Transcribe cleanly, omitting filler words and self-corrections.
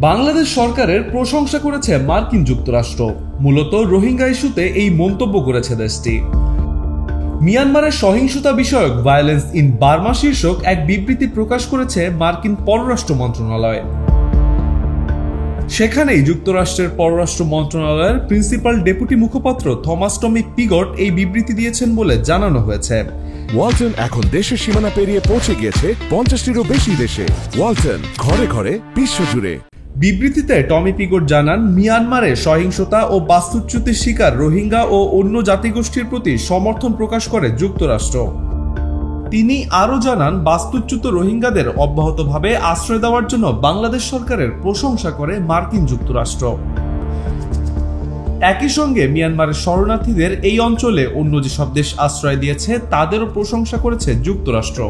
বাংলাদেশ সরকারের প্রশংসা করেছে মার্কিন যুক্তরাষ্ট্র। মূলত রোহিঙ্গা ইস্যুতে এই মন্তব্য করেছে দেশটি। মিয়ানমারের সহিংসতা বিষয়ক ভায়োলেন্স ইন বার্মা শীর্ষক এক বিবৃতি প্রকাশ করেছে মার্কিন পররাষ্ট্র মন্ত্রণালয়। সেখানেই যুক্তরাষ্ট্রের পররাষ্ট্র মন্ত্রণালয়ের প্রিন্সিপাল ডেপুটি মুখপাত্র থমাস টমি পিগট এই বিবৃতি দিয়েছেন বলে জানানো হয়েছে। ওয়ালটন এখন দেশের সীমানা পেরিয়ে পৌঁছে গিয়েছে 50টিরও বেশি দেশে। ওয়ালটন, ঘরে ঘরে, বিশ্বজুড়ে। বিবৃতিতে টমি পিগট জানান, মিয়ানমারে সহিংসতা ও বাস্তুচ্যুতির শিকার রোহিঙ্গা ও অন্য জাতিগোষ্ঠীর প্রতি সমর্থন প্রকাশ করে যুক্তরাষ্ট্র। তিনি আরও জানান, বাস্তুচ্যুত রোহিঙ্গাদের অব্যাহতভাবে আশ্রয় দেওয়ার জন্য বাংলাদেশ সরকারের প্রশংসা করে মার্কিন যুক্তরাষ্ট্র। একই সঙ্গে মিয়ানমারের শরণার্থীদের এই অঞ্চলে অন্য যেসব দেশ আশ্রয় দিয়েছে তাদেরও প্রশংসা করেছে যুক্তরাষ্ট্র।